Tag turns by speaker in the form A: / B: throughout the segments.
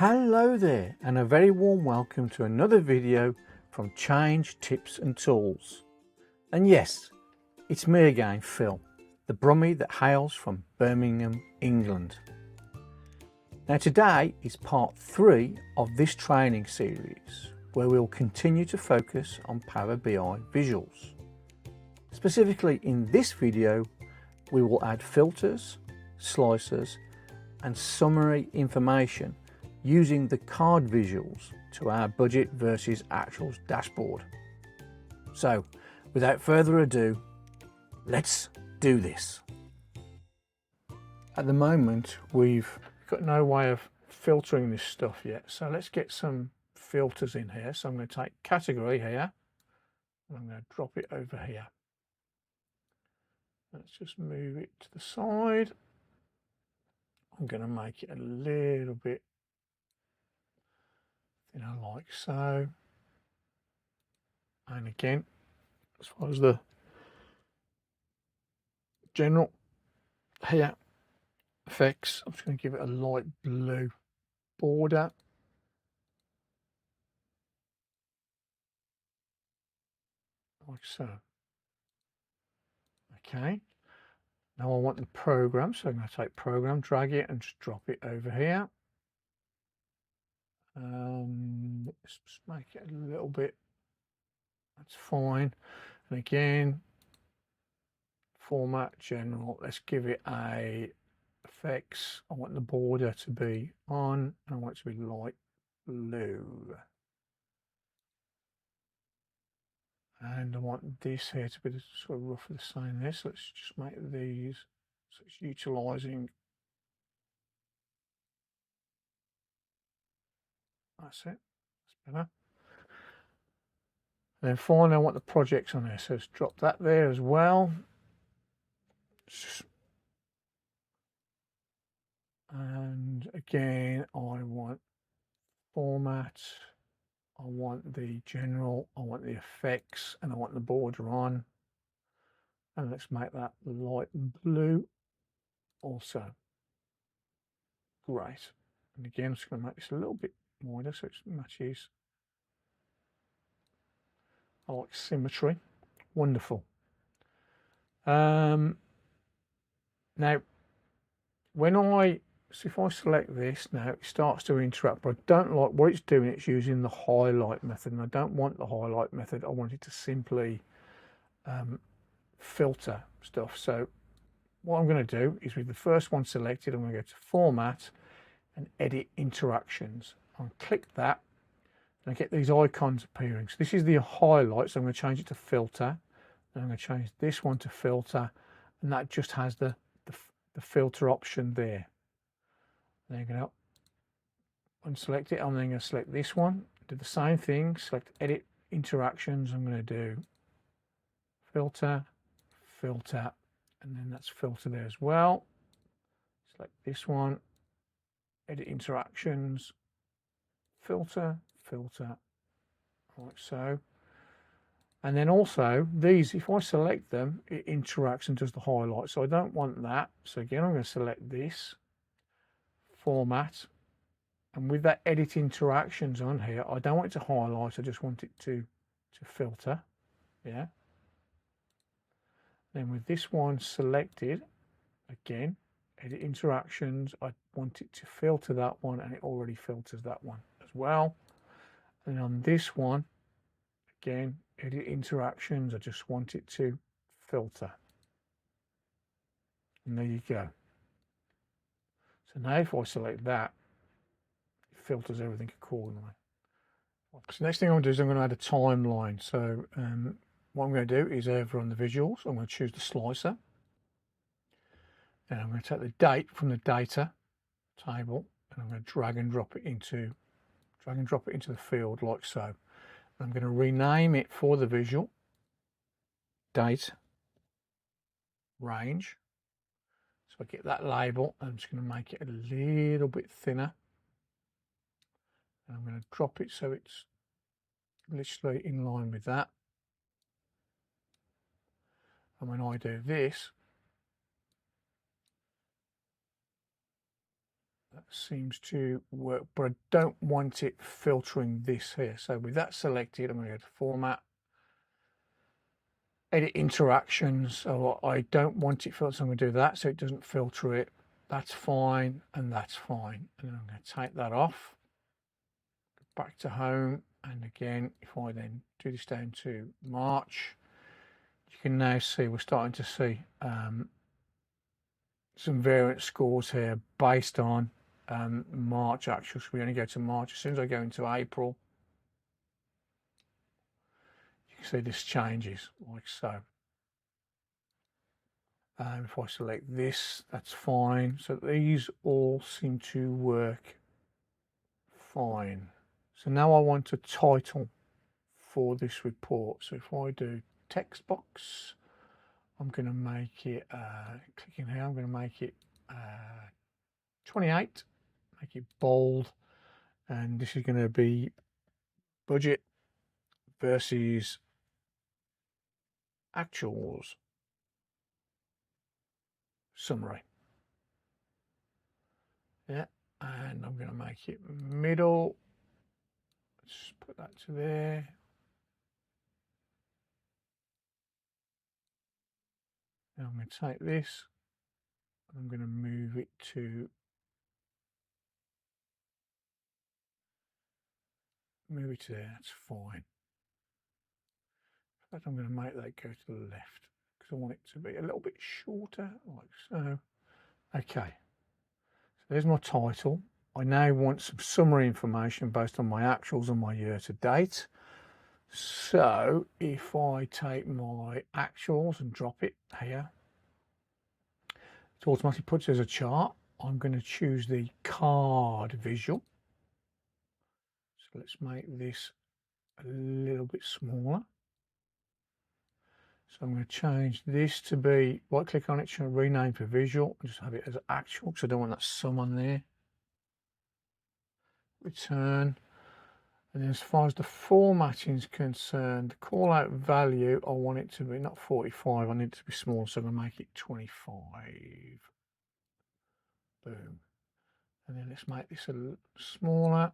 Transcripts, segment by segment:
A: Hello there, and a very warm welcome to another video from Change Tips and Tools. And yes, it's me again, Phil, the Brummie that hails from Birmingham, England. Now today is part 3 of this training series where we'll continue to focus on Power BI visuals. Specifically in this video, we will add filters, slicers and summary information using the card visuals to our budget versus actuals dashboard. So without further ado, let's do this. At the moment we've got no way of filtering this stuff yet, so let's get some filters in here. So I'm going to take category here and I'm going to drop it over here. Let's just move it to the side. I'm going to make it a little bit, like so. And again, as far as the general here effects, I'm just going to give it a light blue border. Like so. Okay. Now I want the program, so I'm going to take program, drag it and just drop it over here. Let's just make it a little bit, that's fine. And again, format general, let's give it a effects. I want the border to be on and I want it to be light blue. And I want this here to be sort of roughly the same. Let's just make these so it's utilizing. That's it. That's better. And then finally, I want the projects on there, so let's drop that there as well. And again, I want format, I want the general, I want the effects, and I want the border on. And let's make that light blue also. Great. And again, I'm just going to make this a little bit wider so it matches. I like symmetry. Wonderful. Now, if I select this now, it starts to interact, but I don't like what it's doing. It's using the highlight method, and I don't want the highlight method. I want it to simply filter stuff. So what I'm going to do is, with the first one selected, I'm going to go to Format and Edit Interactions. I'll click that and I get these icons appearing. So this is the highlight, so I'm going to change it to Filter. And I'm going to change this one to Filter, and that just has the filter option there. Then I'm going to unselect it. I'm then going to select this one, do the same thing, select Edit Interactions. I'm going to do Filter, Filter, and then that's filter there as well. Select this one, Edit Interactions, Filter, Filter, like so. And then also these, if I select them, it interacts and does the highlight. So I don't want that. So again, I'm going to select this, Format, and with that Edit Interactions on here, I don't want it to highlight, I just want it to filter. Yeah. Then with this one selected, again, Edit Interactions, I want it to filter that one, and it already filters that one as well. And on this one, again, Edit Interactions, I just want it to filter. And there you go. So now if I select that, it filters everything accordingly. So next thing I'm going to do is I'm going to add a timeline. So what I'm going to do is, over on the visuals, I'm going to choose the slicer. And I'm going to take the date from the data table and I'm going to drag and drop it into the field like so. I'm going to rename it for the visual, date, range. So I get that label. I'm just going to make it a little bit thinner. And I'm going to drop it so it's literally in line with that. And when I do this, That seems to work, but I don't want it filtering this here. So with that selected, I'm going to go to Format, Edit Interactions. So I don't want it filtered, so I'm going to do that so it doesn't filter it. That's fine, and that's fine. And then I'm going to take that off, go back to Home, and again, if I then do this down to March, you can now see we're starting to see some variant scores here based on March actuals. We only go to March. As soon as I go into April, you can see this changes like so. If I select this, that's fine. So these all seem to work fine. So now I want a title for this report. So if I do text box, I'm going to make it, clicking here, I'm going to make it 28, make it bold, and this is going to be budget versus actuals summary. Yeah, and I'm going to make it middle. Let's put that to there. Now I'm going to take this, I'm going to move it to there. That's fine. In fact, I'm going to make that go to the left because I want it to be a little bit shorter, like so. Okay, so there's my title. I now want some summary information based on my actuals and my year to date. So if I take my actuals and drop it here, it automatically puts it as a chart. I'm going to choose the card visual. So let's make this a little bit smaller. So I'm going to change this to be, right click on it, rename for visual, and just have it as actual because I don't want that sum on there. Return. And then as far as the formatting is concerned, the call out value, I want it to be not 45, I need it to be small, so I'm going to make it 25. Boom. And then let's make this a little smaller.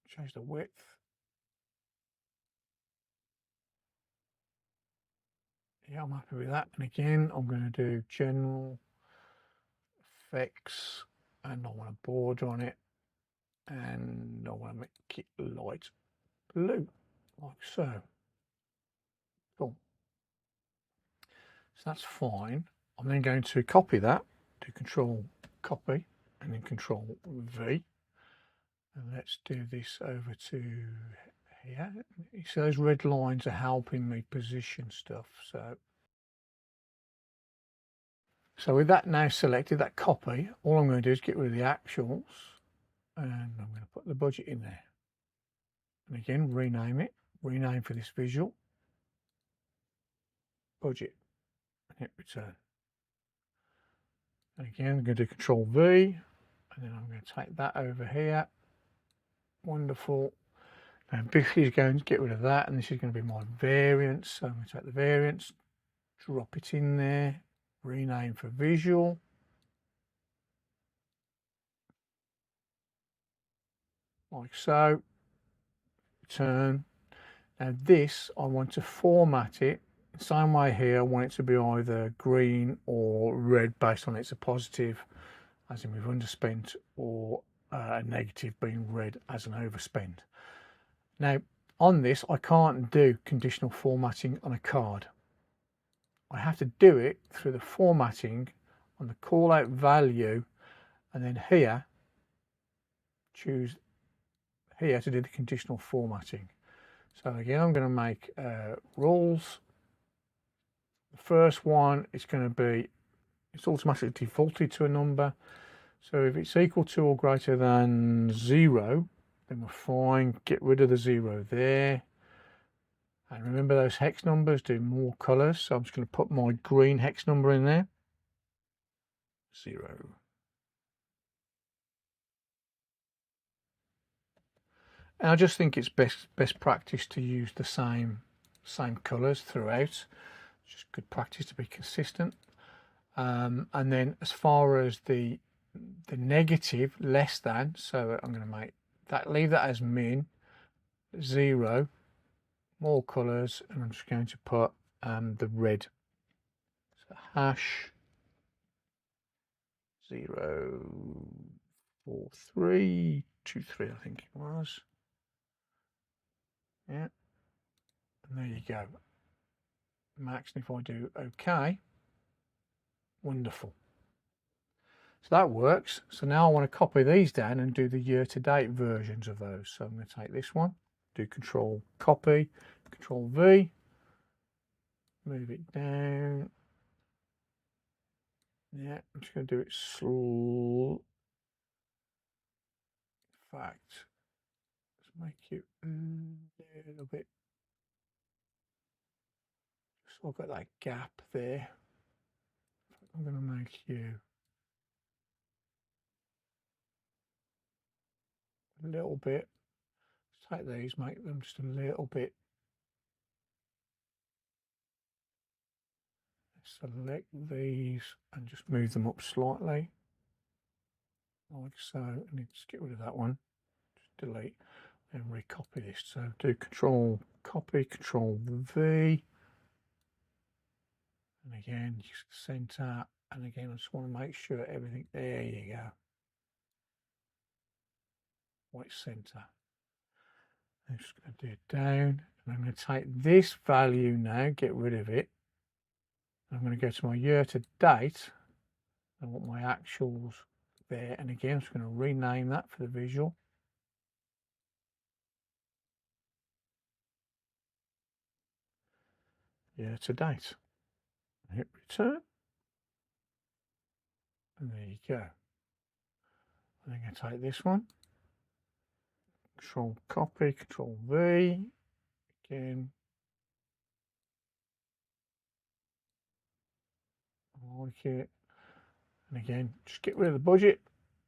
A: Change the width. Yeah, I'm happy with that. And again, I'm going to do general effects, and I want a border on it, and I want to make it light blue, like so. Cool. So that's fine. I'm then going to copy that, do Control Copy, and then Control V. And let's do this over to here. So those red lines are helping me position stuff. So with that now selected, that copy, all I'm going to do is get rid of the actuals, and I'm going to put the budget in there. And again, rename it, rename for this visual, budget, and hit return. And again, I'm going to do Control V, and then I'm going to take that over here. Wonderful. Now Biffy is going to get rid of that, and this is going to be my variance. So I'm going to take the variance, drop it in there, rename for visual. Like so. Return. Now this, I want to format it the same way here. I want it to be either green or red based on it's a positive, as in we've underspent, or a negative being red as an overspend. Now on this, I can't do conditional formatting on a card. I have to do it through the formatting on the call out value, and then here, choose here to do the conditional formatting. So again, I'm going to make rules. The first one is going to be, it's automatically defaulted to a number. So if it's equal to or greater than 0, then we're fine. Get rid of the 0 there. And remember those hex numbers do more colors. So I'm just going to put my green hex number in there. 0. And I just think it's best practice to use the same colors throughout. It's just good practice to be consistent. And then as far as the the negative less than, so I'm going to make that, leave that as min, 0, more colours, and I'm just going to put the red. So hash 04323, I think it was. Yeah, and there you go. Max, and if I do OK, wonderful. So that works. So now I want to copy these down and do the year-to-date versions of those. So I'm going to take this one, do Control Copy, Control V, move it down. Yeah, I'm just going to do it slow. In fact, let's make it a little bit. So I've got that gap there. I'm going to make you a little bit. Let's take these, make them just a little bit. Select these and just move them up slightly, like so. I need to get rid of that one. Just delete and recopy this. So do Control Copy, Control V, and again just center. And again, I just want to make sure everything. There you go. White center. I'm just going to do it down, and I'm going to take this value now, get rid of it. I'm going to go to my year to date. I want my actuals there, and again, I'm just going to rename that for the visual. Year to date. Hit return, and there you go. I'm going to take this one. Control Copy, Control V, again. I like it. And again, just get rid of the budget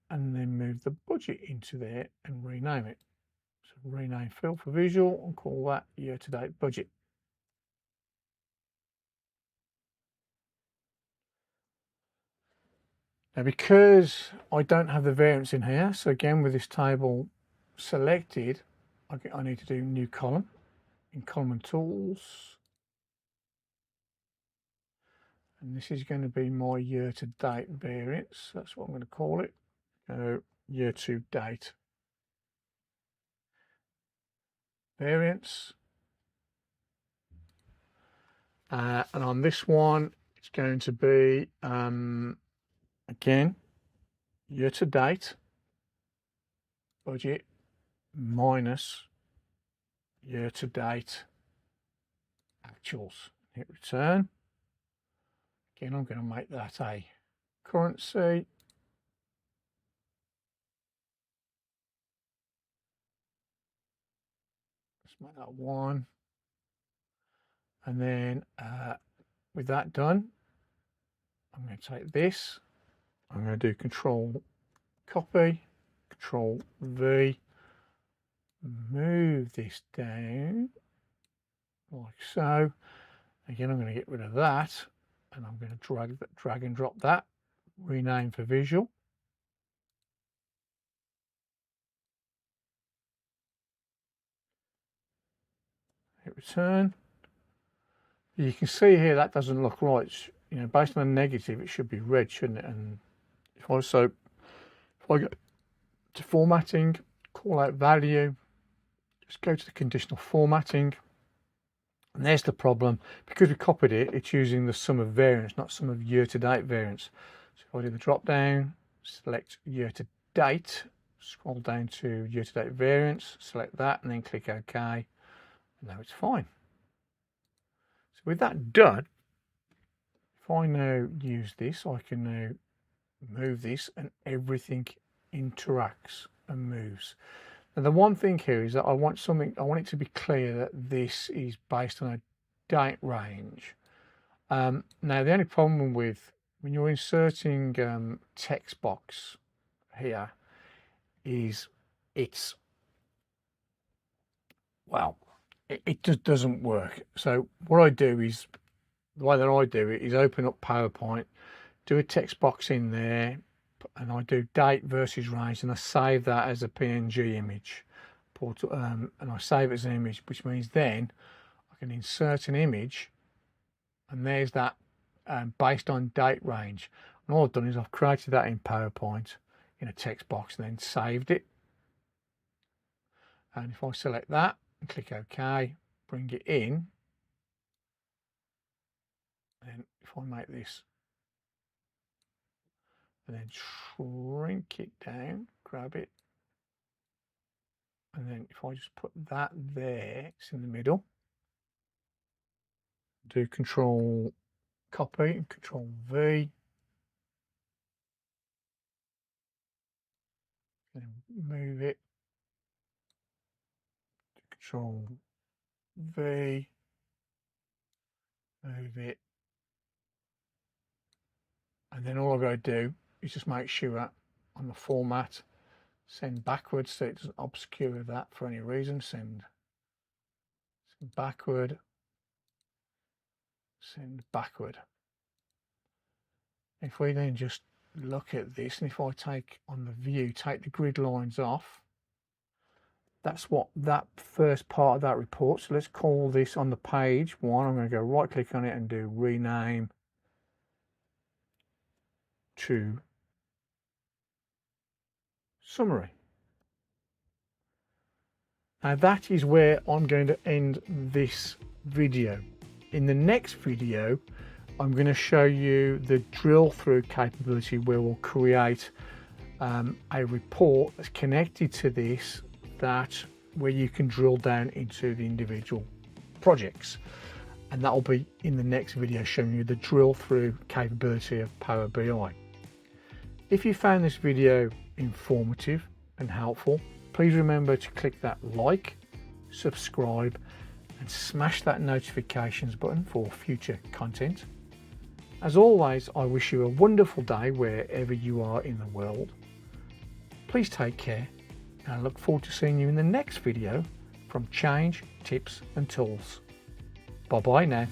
A: and then move the budget into there and rename it. So rename fill for visual and call that year-to-date budget. Now, because I don't have the variance in here, so again with this table selected, I need to do new column in column and tools. And this is going to be my year-to-date variance. That's what I'm going to call it. Year-to-date variance. And on this one, it's going to be, again, year-to-date budget minus year-to-date actuals. Hit return. Again, I'm going to make that a currency. Let's make that 1. And then with that done, I'm going to take this. I'm going to do Control Copy, Control V, move this down like so. Again, I'm going to get rid of that, and I'm going to drag and drop that, rename for visual. Hit return. You can see here that doesn't look right. You know, based on a negative, it should be red, shouldn't it? And if I go to formatting, call out value, just go to the conditional formatting, and there's the problem. Because we copied it, it's using the sum of variance, not sum of year-to-date variance. So if I do the drop down, select year-to-date, scroll down to year-to-date variance, select that, and then click OK. And now it's fine. So with that done, if I now use this, I can now move this, and everything interacts and moves. Now the one thing here is that I want it to be clear that this is based on a date range. Now the only problem with when you're inserting text box here is it just doesn't work. So what I do is, the way that I do it is open up PowerPoint, do a text box in there, and I do date versus range, and I save that as a PNG image. And I save it as an image, which means then I can insert an image, and there's that based on date range. And all I've done is I've created that in PowerPoint in a text box and then saved it. And if I select that and click OK, bring it in, and if I make this and then shrink it down, grab it, and then if I just put that there, it's in the middle, do Control copy and Control V, and move it, Control V, move it, and then all I've got to do is just make sure on the format, send backwards so it doesn't obscure that for any reason, send backward, send backward. If we then just look at this, and if I take on the view, take the grid lines off, that's what that first part of that report. So let's call this on the page one. I'm going to go right click on it and do rename to summary. Now that is where I'm going to end this video. In the next video, I'm going to show you the drill through capability where we'll create a report that's connected to this, where you can drill down into the individual projects. And that will be in the next video, showing you the drill through capability of Power BI. If you found this video informative and helpful, please remember to click that like, subscribe, and smash that notifications button for future content. As always, I wish you a wonderful day wherever you are in the world. Please take care, and I look forward to seeing you in the next video from Change, Tips and Tools. Bye bye now.